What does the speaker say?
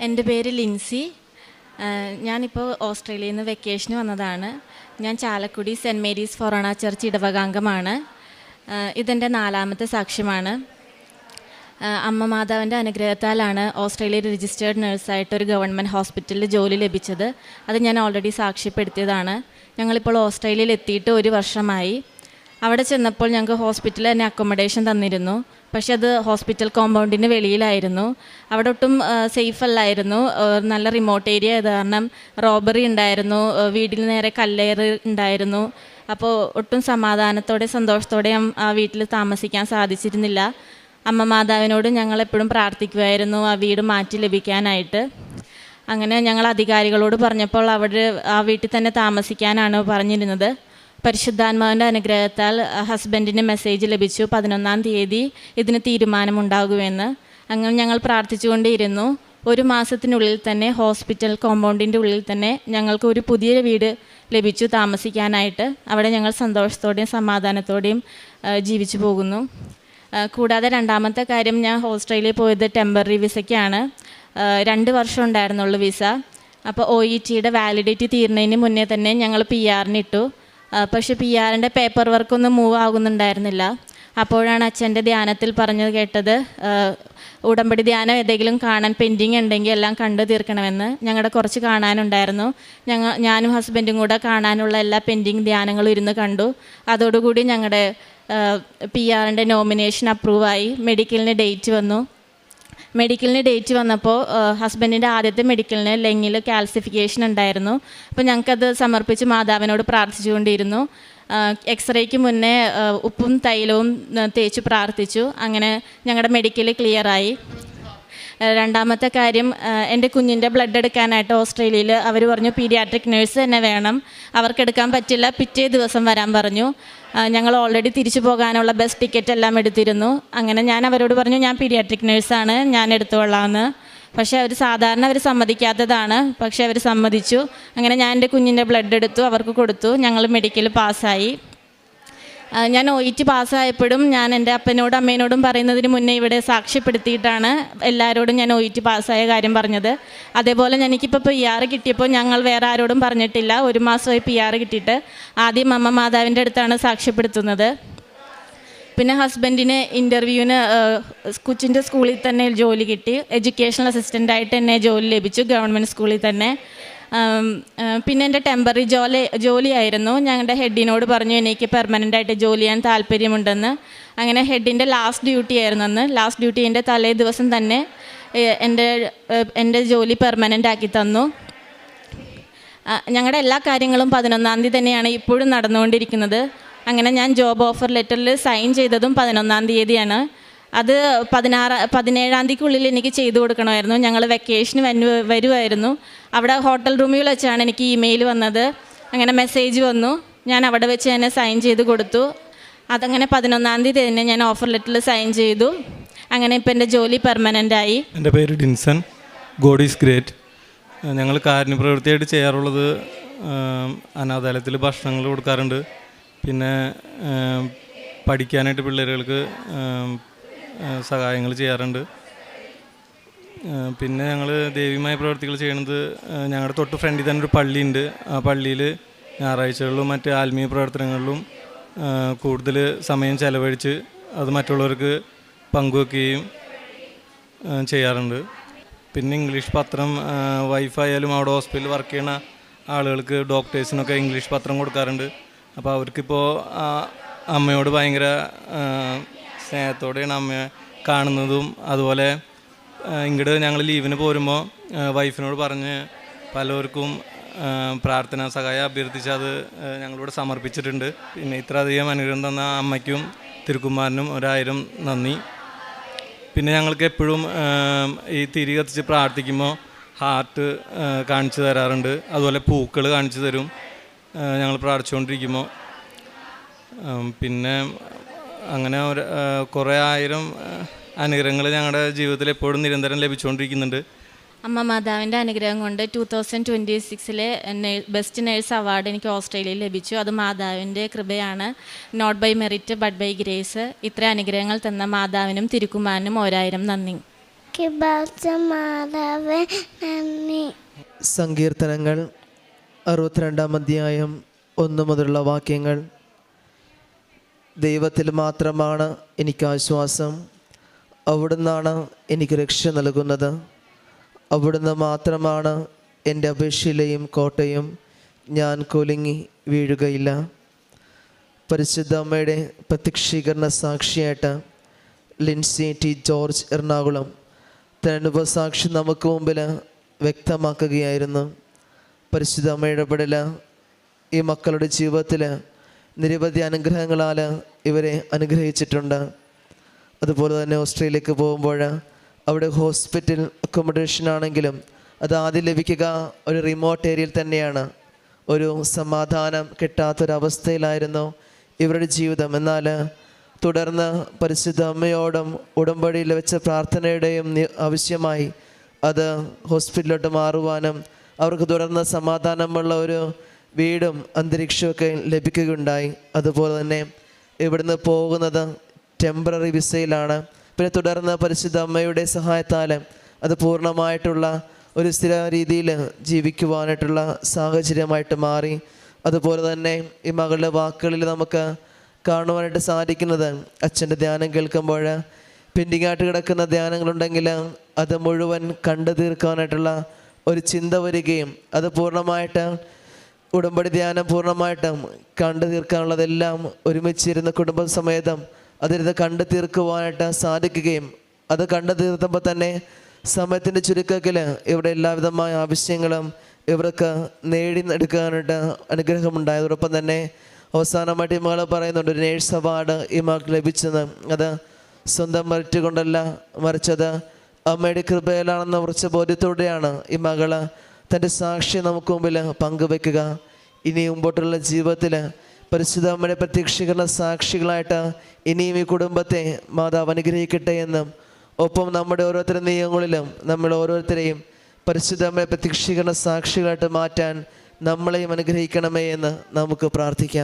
എൻ്റെ പേര് ലിൻസി. ഞാനിപ്പോൾ ഓസ്ട്രേലിയയിൽ നിന്ന് വെക്കേഷന് വന്നതാണ്. ഞാൻ ചാലക്കുടി സെൻറ്റ് മേരീസ് ഫൊറോണ ചർച്ച് ഇടവകാംഗമാണ്. ഇതെൻ്റെ 4ാമത്തെ സാക്ഷ്യമാണ്. അമ്മ മാതാവിൻ്റെ അനുഗ്രഹത്താലാണ് ഓസ്ട്രേലിയയിൽ രജിസ്റ്റേർഡ് നഴ്സായിട്ട് ഒരു ഗവൺമെൻറ് ഹോസ്പിറ്റലിൽ ജോലി ലഭിച്ചത്. അത് ഞാൻ ഓൾറെഡി സാക്ഷ്യപ്പെടുത്തിയതാണ്. ഞങ്ങളിപ്പോൾ ഓസ്ട്രേലിയയിൽ എത്തിയിട്ട് 1 വർഷമായി. അവിടെ ചെന്നപ്പോൾ ഞങ്ങൾക്ക് ഹോസ്പിറ്റലിൽ തന്നെ അക്കോമഡേഷൻ തന്നിരുന്നു. പക്ഷെ അത് ഹോസ്പിറ്റൽ കോമ്പൗണ്ടിന് വെളിയിലായിരുന്നു. അവിടെ ഒട്ടും സേഫ് അല്ലായിരുന്നു. നല്ല റിമോട്ട് ഏരിയ ആയത് കാരണം റോബറി ഉണ്ടായിരുന്നു, വീടിൽ നേരെ കല്ലേറ് ഉണ്ടായിരുന്നു. അപ്പോൾ ഒട്ടും സമാധാനത്തോടെ സന്തോഷത്തോടെയും ആ വീട്ടിൽ താമസിക്കാൻ സാധിച്ചിരുന്നില്ല. അമ്മ മാതാവിനോട് ഞങ്ങളെപ്പോഴും പ്രാർത്ഥിക്കുമായിരുന്നു ആ വീട് മാറ്റി ലഭിക്കാനായിട്ട്. അങ്ങനെ ഞങ്ങൾ അധികാരികളോട് പറഞ്ഞപ്പോൾ അവർ ആ വീട്ടിൽ തന്നെ താമസിക്കാനാണ് പറഞ്ഞിരുന്നത്. പരിശുദ്ധാത്മാവിൻ്റെ അനുഗ്രഹത്താൽ ഹസ്ബൻഡിന് മെസ്സേജ് ലഭിച്ചു 11-ാം തീയതി ഇതിന് തീരുമാനമുണ്ടാകുമെന്ന്. അങ്ങനെ ഞങ്ങൾ പ്രാർത്ഥിച്ചുകൊണ്ടേയിരുന്നു. 1 മാസത്തിനുള്ളിൽ തന്നെ ഹോസ്പിറ്റൽ കോമ്പൗണ്ടിൻ്റെ ഉള്ളിൽ തന്നെ ഞങ്ങൾക്ക് ഒരു പുതിയ വീട് ലഭിച്ചു താമസിക്കാനായിട്ട്. അവിടെ ഞങ്ങൾ സന്തോഷത്തോടെയും സമാധാനത്തോടെയും ജീവിച്ചു പോകുന്നു. കൂടാതെ 2ാമത്തെ കാര്യം, ഞാൻ ഓസ്ട്രേലിയയിൽ പോയത് ടെമ്പററി വിസയ്ക്കാണ്. 2 വർഷം ഉണ്ടായിരുന്നുള്ളൂ വിസ. അപ്പോൾ OETയുടെ വാലിഡിറ്റി തീരുന്നതിന് മുന്നേ തന്നെ ഞങ്ങൾ PR-ന് ഇട്ടു. പക്ഷേ PR-ൻ്റെ പേപ്പർ വർക്കൊന്നും മൂവ് ആകുന്നുണ്ടായിരുന്നില്ല. അപ്പോഴാണ് അച്ഛൻ്റെ ധ്യാനത്തിൽ പറഞ്ഞത് കേട്ടത്, ഉടമ്പടി ധ്യാനം ഏതെങ്കിലും കാണാൻ പെൻഡിങ് ഉണ്ടെങ്കിൽ എല്ലാം കണ്ടു തീർക്കണമെന്ന്. ഞങ്ങളുടെ കുറച്ച് കാണാനുണ്ടായിരുന്നു. ഞാനും ഹസ്ബൻഡും കൂടെ കാണാനുള്ള എല്ലാ പെൻഡിങ് ധ്യാനങ്ങളും ഇരുന്ന് കണ്ടു. അതോടുകൂടി ഞങ്ങളുടെ PR-ൻ്റെ നോമിനേഷൻ അപ്രൂവായി. മെഡിക്കലിന് ഡേറ്റ് വന്നപ്പോൾ ഹസ്ബൻഡിൻ്റെ ആദ്യത്തെ മെഡിക്കലിന് ലെങ്ങിൽ കാൽസിഫിക്കേഷൻ ഉണ്ടായിരുന്നു. അപ്പോൾ ഞങ്ങൾക്കത് സമർപ്പിച്ച് മാതാവിനോട് പ്രാർത്ഥിച്ചുകൊണ്ടിരുന്നു. എക്സ്റേക്ക് മുന്നേ ഉപ്പും തൈലവും തേച്ച് പ്രാർത്ഥിച്ചു. അങ്ങനെ ഞങ്ങളുടെ മെഡിക്കൽ ക്ലിയറായി. 2ാമത്തെ കാര്യം, എൻ്റെ കുഞ്ഞിൻ്റെ ബ്ലഡ് എടുക്കാനായിട്ട് ഓസ്ട്രേലിയയിൽ അവർ പറഞ്ഞു പീഡിയാട്രിക് നേഴ്സ് തന്നെ വേണം, അവർക്കെടുക്കാൻ പറ്റില്ല, പിറ്റേ ദിവസം വരാൻ പറഞ്ഞു. ഞങ്ങൾ ഓൾറെഡി തിരിച്ചു പോകാനുള്ള ബസ് ടിക്കറ്റ് എല്ലാം എടുത്തിരുന്നു. അങ്ങനെ ഞാൻ അവരോട് പറഞ്ഞു ഞാൻ പീഡിയാട്രിക് നേഴ്സാണ്, ഞാൻ എടുത്തുകൊള്ളാമെന്ന്. പക്ഷേ അവർ സമ്മതിക്കാത്തതാണ്. പക്ഷേ അവർ സമ്മതിച്ചു. അങ്ങനെ ഞാൻ എൻ്റെ കുഞ്ഞിൻ്റെ ബ്ലഡ് എടുത്തു, അവർക്ക് കൊടുത്തു. ഞങ്ങൾ മെഡിക്കൽ പാസ്സായി. ഞാൻ OET പാസ്സായപ്പോഴും ഞാൻ എൻ്റെ അപ്പനോടും അമ്മേനോടും പറയുന്നതിന് മുന്നേ ഇവിടെ സാക്ഷ്യപ്പെടുത്തിയിട്ടാണ് എല്ലാവരോടും ഞാൻ OET പാസ്സായ കാര്യം പറഞ്ഞത്. അതേപോലെ എനിക്കിപ്പോൾ PR കിട്ടിയപ്പോൾ ഞങ്ങൾ വേറെ ആരോടും പറഞ്ഞിട്ടില്ല. 1 മാസമായി PR കിട്ടിയിട്ട്. ആദ്യം അമ്മ മാതാവിൻ്റെ അടുത്താണ് സാക്ഷ്യപ്പെടുത്തുന്നത്. പിന്നെ ഹസ്ബൻഡിന് ഇൻ്റർവ്യൂവിന് കൊച്ചിൻ്റെ സ്കൂളിൽ തന്നെ ജോലി കിട്ടി. എഡ്യൂക്കേഷണൽ അസിസ്റ്റൻ്റായിട്ട് എന്നെ ജോലി ലഭിച്ചു ഗവൺമെൻറ് സ്കൂളിൽ തന്നെ. പിന്നെ എൻ്റെ ടെമ്പററി ജോലിയായിരുന്നു. ഞങ്ങളുടെ ഹെഡിനോട് പറഞ്ഞു എനിക്ക് പെർമനൻ്റായിട്ട് ജോലി ചെയ്യാൻ താല്പര്യമുണ്ടെന്ന്. അങ്ങനെ ഹെഡിൻ്റെ ലാസ്റ്റ് ഡ്യൂട്ടി ആയിരുന്നു അന്ന്. ലാസ്റ്റ് ഡ്യൂട്ടീൻ്റെ തലേ ദിവസം തന്നെ എൻ്റെ ജോലി പെർമനൻ്റ് ആക്കി തന്നു. ഞങ്ങളുടെ എല്ലാ കാര്യങ്ങളും 11-ാം തീയതി തന്നെയാണ് ഇപ്പോഴും നടന്നുകൊണ്ടിരിക്കുന്നത്. അങ്ങനെ ഞാൻ ജോബ് ഓഫർ ലെറ്ററിൽ സൈൻ ചെയ്തതും 11-ാം തീയതിയാണ്. അത് 17-ാം തീയതിക്കുള്ളിൽ എനിക്ക് ചെയ്തു കൊടുക്കണമായിരുന്നു. ഞങ്ങൾ വെക്കേഷന് വരുമായിരുന്നു. അവിടെ ഹോട്ടൽ റൂമിൽ വെച്ചാണ് എനിക്ക് ഇമെയിൽ വന്നത്. അങ്ങനെ മെസ്സേജ് വന്നു. ഞാൻ അവിടെ വെച്ച് തന്നെ സൈൻ ചെയ്ത് കൊടുത്തു. അതങ്ങനെ 11-ാം തീയതി തന്നെ ഞാൻ ഓഫർ ലെറ്ററിൽ സൈൻ ചെയ്തു. അങ്ങനെ ഇപ്പോൾ എൻ്റെ ജോലി പെർമനൻ്റായി. എൻ്റെ പേര് ഡിൻസൺ. God is great. ഞങ്ങൾ കാരുണ്യപ്രവൃത്തിയായിട്ട് ചെയ്യാറുള്ളത് അനാഥാലയത്തിൽ ഭക്ഷണങ്ങൾ കൊടുക്കാറുണ്ട്. പിന്നെ പഠിക്കാനായിട്ട് പിള്ളേരുകൾക്ക് സഹായങ്ങൾ ചെയ്യാറുണ്ട്. പിന്നെ ഞങ്ങൾ ദൈവികമായ പ്രവർത്തികൾ ചെയ്യുന്നത്, ഞങ്ങളുടെ തൊട്ട് ഫ്രണ്ടിൽ തന്നെ ഒരു പള്ളിയുണ്ട്. ആ പള്ളിയിൽ ഞായറാഴ്ചകളിലും മറ്റ് ആത്മീയ പ്രവർത്തനങ്ങളിലും കൂടുതൽ സമയം ചെലവഴിച്ച് അത് മറ്റുള്ളവർക്ക് പങ്കുവെക്കുകയും ചെയ്യാറുണ്ട്. പിന്നെ ഇംഗ്ലീഷ് പത്രം, വൈഫായാലും അവിടെ ഹോസ്പിറ്റലിൽ വർക്ക് ചെയ്യുന്ന ആളുകൾക്ക്, ഡോക്ടേഴ്സിനൊക്കെ ഇംഗ്ലീഷ് പത്രം കൊടുക്കാറുണ്ട്. അപ്പോൾ അവർക്കിപ്പോൾ അമ്മയോട് ഭയങ്കര സ്നേഹത്തോടെയാണ് അമ്മയെ കാണുന്നതും. അതുപോലെ ഇങ്ങോട്ട് ഞങ്ങൾ ലീവിന് പോരുമ്പോൾ വൈഫിനോട് പറഞ്ഞ് പലർക്കും പ്രാർത്ഥനാ സഹായം അഭ്യർത്ഥിച്ച് അത് ഞങ്ങളിവിടെ സമർപ്പിച്ചിട്ടുണ്ട്. പിന്നെ ഇത്രയധികം അനുഗ്രഹം തന്ന അമ്മയ്ക്കും തിരുക്കുമാരനും 1000 നന്ദി. പിന്നെ ഞങ്ങൾക്ക് എപ്പോഴും ഈ തിരി കത്തിച്ച് പ്രാർത്ഥിക്കുമ്പോൾ ഹാർട്ട് കാണിച്ചു തരാറുണ്ട്. അതുപോലെ പൂക്കൾ കാണിച്ചു തരും ഞങ്ങൾ പ്രാർത്ഥിച്ചുകൊണ്ടിരിക്കുമ്പോൾ. പിന്നെ അങ്ങനെ കുറേ 1000 അനുഗ്രഹങ്ങൾ ഞങ്ങളുടെ ജീവിതത്തിൽ എപ്പോഴും നിരന്തരം ലഭിച്ചുകൊണ്ടിരിക്കുന്നുണ്ട്. അമ്മ മാതാവിൻ്റെ അനുഗ്രഹം കൊണ്ട് 2026 ബെസ്റ്റ് നേഴ്സ് അവാർഡ് എനിക്ക് ഓസ്ട്രേലിയയിൽ ലഭിച്ചു. അത് മാതാവിൻ്റെ കൃപയാണ്. Not by merit but by grace. ഇത്ര അനുഗ്രഹങ്ങൾ തന്ന മാതാവിനും തിരുക്കുമാരനും 1000 നന്ദി. മാതാവേ നന്ദി. സങ്കീർത്തനങ്ങൾ 62-ാം അധ്യായം 1 മുതലുള്ള വാക്യങ്ങൾ. ദൈവത്തിൽ മാത്രമാണ് എനിക്ക് ആശ്വാസം. അവിടുന്നാണ് എനിക്ക് രക്ഷ നൽകുന്നത്. അവിടുന്ന് മാത്രമാണ് എൻ്റെ അപേക്ഷയിലെയും കോട്ടയും. ഞാൻ കുലുങ്ങി വീഴുകയില്ല. പരിശുദ്ധ അമ്മയുടെ പ്രത്യക്ഷീകരണ സാക്ഷിയായിട്ട് ലിൻസി ടി ജോർജ് എറണാകുളം തൻ്റെ അനുഭവസാക്ഷി നമുക്ക് മുമ്പിൽ വ്യക്തമാക്കുകയായിരുന്നു. പരിശുദ്ധ അമ്മയുടെ ഇടപെടൽ ഈ മക്കളുടെ ജീവിതത്തിൽ നിരവധി അനുഗ്രഹങ്ങളാൽ ഇവരെ അനുഗ്രഹിച്ചിട്ടുണ്ട്. അതുപോലെ തന്നെ ഓസ്ട്രേലിയക്ക് പോകുമ്പോൾ അവിടെ ഹോസ്പിറ്റൽ അക്കോമഡേഷൻ ആണെങ്കിലും അത് ആദ്യം ലഭിക്കുക ഒരു റിമോട്ട് ഏരിയയിൽ തന്നെയാണ്. ഒരു സമാധാനം കിട്ടാത്തൊരവസ്ഥയിലായിരുന്നു ഇവരുടെ ജീവിതം. എന്നാൽ തുടർന്ന് പരിശുദ്ധ അമ്മയോടും ഉടമ്പടിയിൽ വെച്ച പ്രാർത്ഥനയുടെയും ആവശ്യമായി അത് ഹോസ്പിറ്റലിലോട്ട് മാറുവാനും അവർക്ക് തുടർന്ന് സമാധാനമുള്ള ഒരു വീടും അന്തരീക്ഷമൊക്കെ ലഭിക്കുകയുണ്ടായി. അതുപോലെ തന്നെ ഇവിടുന്ന് പോകുന്നത് ടെമ്പററി വിസയിലാണ്. പിന്നെ തുടർന്ന് പരിശുദ്ധ അമ്മയുടെ സഹായത്താൽ അത് പൂർണ്ണമായിട്ടുള്ള ഒരു സ്ഥിര രീതിയിൽ ജീവിക്കുവാനായിട്ടുള്ള സാഹചര്യമായിട്ട് മാറി. അതുപോലെ തന്നെ ഈ മകളുടെ വാക്കുകളിൽ നമുക്ക് കാണുവാനായിട്ട് സാധിക്കുന്നത് അച്ഛൻ്റെ ധ്യാനം കേൾക്കുമ്പോൾ പെൻഡിങ്ങായിട്ട് കിടക്കുന്ന ധ്യാനങ്ങളുണ്ടെങ്കിൽ അത് മുഴുവൻ കണ്ടു തീർക്കാനായിട്ടുള്ള ഒരു ചിന്ത വരികയും അത് പൂർണ്ണമായിട്ട് ഉടമ്പടി ധ്യാനം പൂർണ്ണമായിട്ടും കണ്ടു തീർക്കാനുള്ളതെല്ലാം ഒരുമിച്ചിരുന്ന കുടുംബസമേതം അതിരുന്ന് കണ്ടു തീർക്കുവാനായിട്ട് സാധിക്കുകയും അത് കണ്ടു തീർത്തപ്പോൾ തന്നെ സമയത്തിൻ്റെ ചുരുക്കത്തിൽ ഇവിടെ എല്ലാവിധമായ ആവശ്യങ്ങളും ഇവർക്ക് നേടിയെടുക്കാനായിട്ട് അനുഗ്രഹമുണ്ടായതോടൊപ്പം തന്നെ അവസാനമായിട്ട് ഈ മകൾ പറയുന്നുണ്ട് ഒരു നേഴ്സ് അവാർഡ് ഈ മകൾക്ക് ലഭിച്ചത്. അത് സ്വന്തം മെറിറ്റ് കൊണ്ടല്ല, മറിച്ചത് അമ്മയുടെ കൃപയിലാണെന്ന ഉറച്ച ബോധ്യത്തോടെയാണ് ഈ മകള് തൻ്റെ സാക്ഷി നമുക്ക് മുമ്പിൽ പങ്കുവെക്കുക. ഇനി മുമ്പോട്ടുള്ള ജീവിതത്തിൽ പരിശുദ്ധ അമ്മയുടെ പ്രത്യക്ഷീകരണ സാക്ഷികളായിട്ട് ഇനിയും ഈ കുടുംബത്തെ മാതാവ് അനുഗ്രഹിക്കട്ടെ എന്നും ഒപ്പം നമ്മുടെ ഓരോരുത്തരുടെ നിയമങ്ങളിലും നമ്മൾ ഓരോരുത്തരെയും പരിശുദ്ധ അമ്മയുടെ പ്രത്യക്ഷീകരണ സാക്ഷികളായിട്ട് മാറ്റാൻ നമ്മളെയും അനുഗ്രഹിക്കണമേ എന്ന് നമുക്ക് പ്രാർത്ഥിക്കാം.